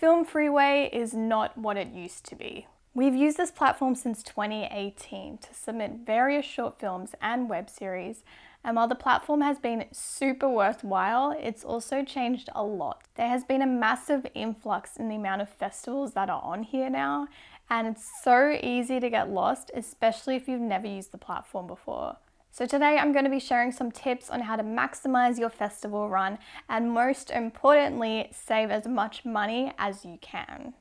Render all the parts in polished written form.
FilmFreeway is not what it used to be. We've used this platform since 2018 to submit various short films and web series, and while the platform has been super worthwhile, it's also changed a lot. There has been a massive influx in the amount of festivals that are on here now, and it's so easy to get lost, especially if you've never used the platform before. So today I'm going to be sharing some tips on how to maximize your festival run and most importantly, save as much money as you can.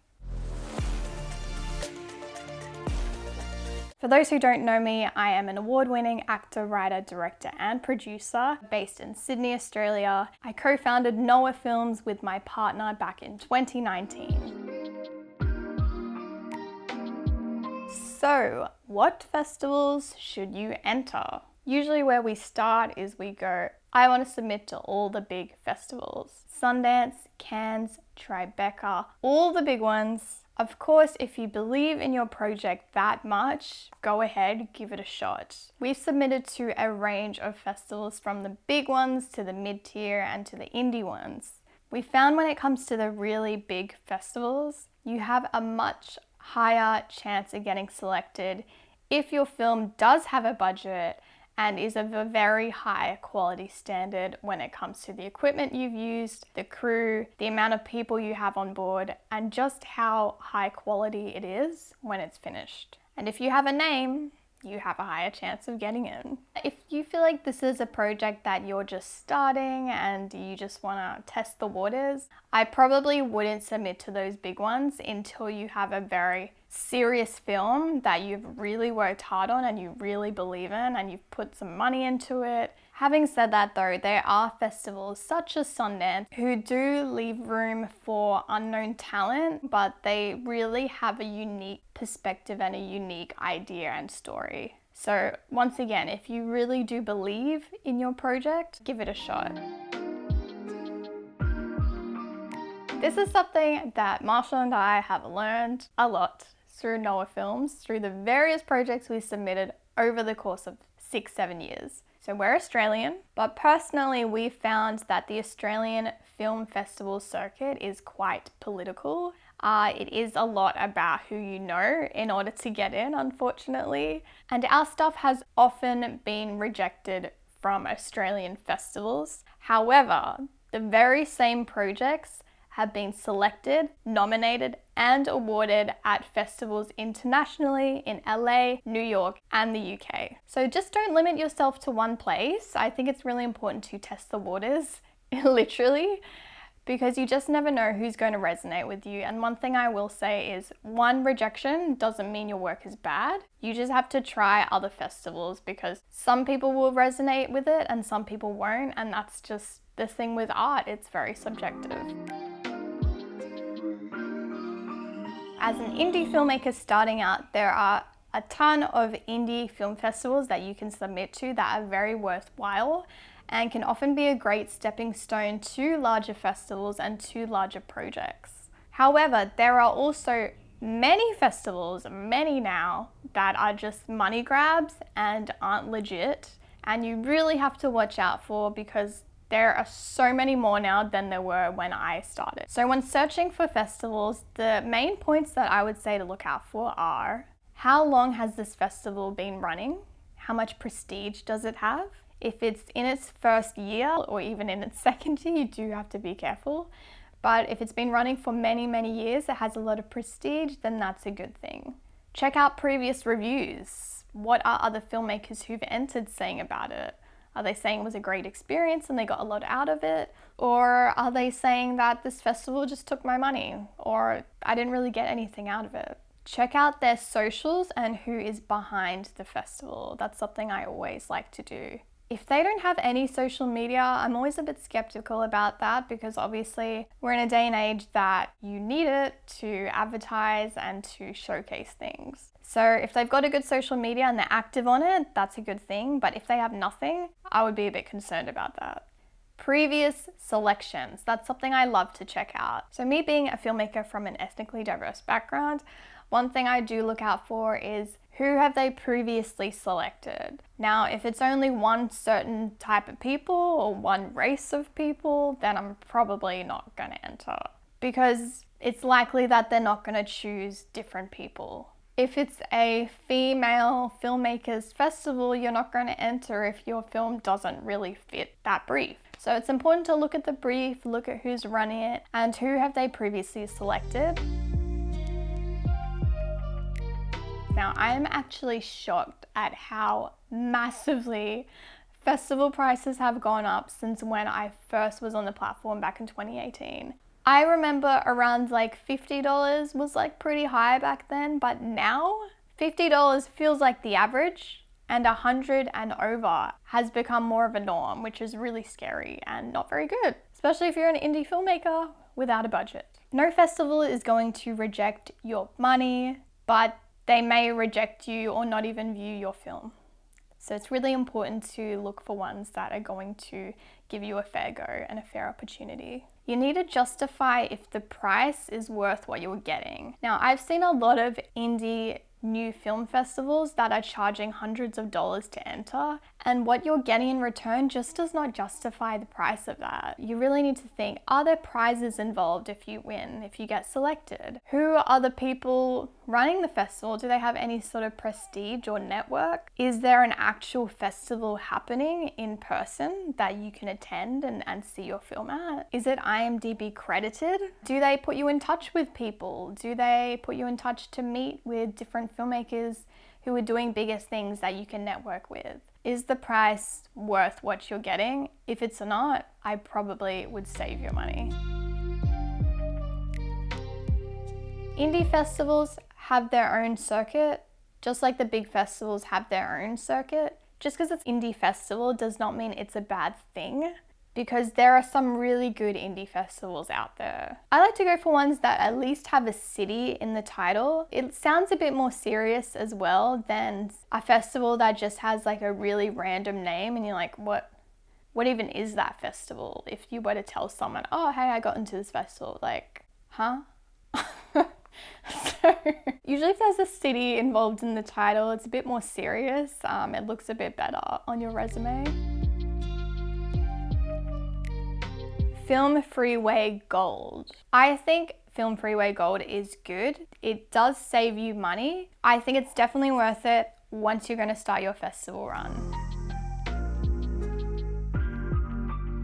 For those who don't know me, I am an award-winning actor, writer, director and producer based in Sydney, Australia. I co-founded Noah Films with my partner back in 2019. So, what festivals should you enter? Usually where we start is we go, I want to submit to all the big festivals. Sundance, Cannes, Tribeca, all the big ones. Of course, if you believe in your project that much, go ahead, give it a shot. We've submitted to a range of festivals from the big ones to the mid-tier and to the indie ones. We found when it comes to the really big festivals, you have a much higher chance of getting selected if your film does have a budget and is of a very high quality standard when it comes to the equipment you've used, the crew, the amount of people you have on board, and just how high quality it is when it's finished. And if you have a name, you have a higher chance of getting in. If you feel like this is a project that you're just starting and you just want to test the waters, I probably wouldn't submit to those big ones until you have a very serious film that you've really worked hard on and you really believe in and you've put some money into it. Having said that though, there are festivals such as Sundance who do leave room for unknown talent, but they really have a unique perspective and a unique idea and story. So once again, if you really do believe in your project, give it a shot. This is something that Marshall and I have learned a lot through Noah Films, through the various projects we submitted over the course of 6-7 years. So we're Australian, but personally we found that the Australian film festival circuit is quite political. It is a lot about who you know in order to get in, unfortunately. And our stuff has often been rejected from Australian festivals. However, the very same projects have been selected, nominated and awarded at festivals internationally in LA, New York and the UK. So just don't limit yourself to one place. I think it's really important to test the waters, literally, because you just never know who's going to resonate with you. And one thing I will say is one rejection doesn't mean your work is bad. You just have to try other festivals because some people will resonate with it and some people won't, and that's just the thing with art, it's very subjective. As an indie filmmaker starting out, there are a ton of indie film festivals that you can submit to that are very worthwhile and can often be a great stepping stone to larger festivals and to larger projects. However, there are also many festivals, many now, that are just money grabs and aren't legit, and you really have to watch out for because there are so many more now than there were when I started. So when searching for festivals, the main points that I would say to look out for are: how long has this festival been running? How much prestige does it have? If it's in its first year or even in its second year, you do have to be careful. But if it's been running for many, many years, it has a lot of prestige, then that's a good thing. Check out previous reviews. What are other filmmakers who've entered saying about it? Are they saying it was a great experience and they got a lot out of it? Or are they saying that this festival just took my money or I didn't really get anything out of it? Check out their socials and who is behind the festival. That's something I always like to do. If they don't have any social media, I'm always a bit skeptical about that because obviously we're in a day and age that you need it to advertise and to showcase things. So if they've got a good social media and they're active on it, that's a good thing. But if they have nothing, I would be a bit concerned about that. Previous selections, that's something I love to check out. So me being a filmmaker from an ethnically diverse background, one thing I do look out for is who have they previously selected? Now, if it's only one certain type of people or one race of people, then I'm probably not going to enter. Because it's likely that they're not going to choose different people. If it's a female filmmakers festival, you're not going to enter if your film doesn't really fit that brief. So it's important to look at the brief, look at who's running it, and who have they previously selected. Now, I am actually shocked at how massively festival prices have gone up since when I first was on the platform back in 2018. I remember around like $50 was like pretty high back then, but now $50 feels like the average, and $100 and over has become more of a norm, which is really scary and not very good, especially if you're an indie filmmaker without a budget. No festival is going to reject your money, but they may reject you or not even view your film. So it's really important to look for ones that are going to give you a fair go and a fair opportunity. You need to justify if the price is worth what you're getting. Now, I've seen a lot of indie new film festivals that are charging hundreds of dollars to enter, and what you're getting in return just does not justify the price of that. You really need to think, are there prizes involved if you win, if you get selected? Who are the people running the festival? Do they have any sort of prestige or network? Is there an actual festival happening in person that you can attend and see your film at? Is it IMDb credited? Do they put you in touch with people? Do they put you in touch to meet with different filmmakers who are doing biggest things that you can network with? Is the price worth what you're getting? If it's not, I probably would save your money. Indie festivals have their own circuit, just like the big festivals have their own circuit. Just because it's indie festival does not mean it's a bad thing, because there are some really good indie festivals out there. I like to go for ones that at least have a city in the title. It sounds a bit more serious as well than a festival that just has like a really random name and you're like, what even is that festival? If you were to tell someone, oh, hey, I got into this festival, like, huh? So usually if there's a city involved in the title, it's a bit more serious. It looks a bit better on your resume. FilmFreeway Gold. I think FilmFreeway Gold is good. It does save you money. I think it's definitely worth it once you're going to start your festival run.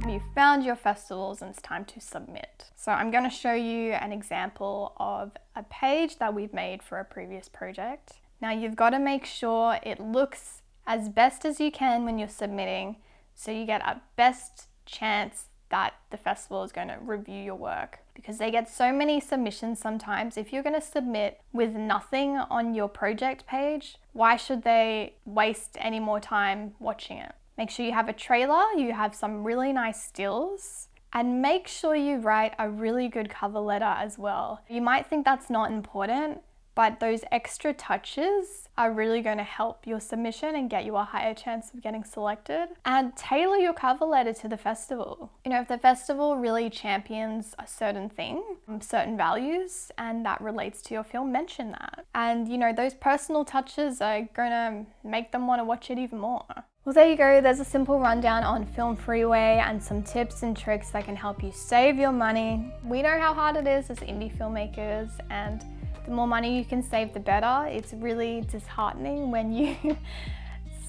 You've found your festivals and it's time to submit. So I'm going to show you an example of a page that we've made for a previous project. Now you've got to make sure it looks as best as you can when you're submitting, so you get a best chance that the festival is going to review your work, because they get so many submissions sometimes. If you're going to submit with nothing on your project page, why should they waste any more time watching it? Make sure you have a trailer, you have some really nice stills, and make sure you write a really good cover letter as well. You might think that's not important, but those extra touches are really going to help your submission and get you a higher chance of getting selected. And tailor your cover letter to the festival. You know, if the festival really champions a certain thing, certain values, and that relates to your film, mention that. And you know, those personal touches are going to make them want to watch it even more. Well, there you go. There's a simple rundown on FilmFreeway and some tips and tricks that can help you save your money. We know how hard it is as indie filmmakers, and the more money you can save, the better. It's really disheartening when you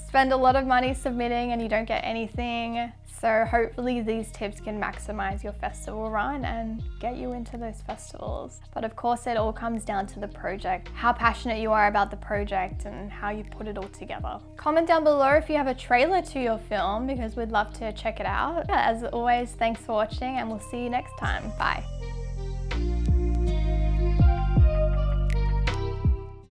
spend a lot of money submitting and you don't get anything. So hopefully these tips can maximize your festival run and get you into those festivals. But of course, it all comes down to the project, how passionate you are about the project and how you put it all together. Comment down below if you have a trailer to your film, because we'd love to check it out. As always, thanks for watching and we'll see you next time. Bye.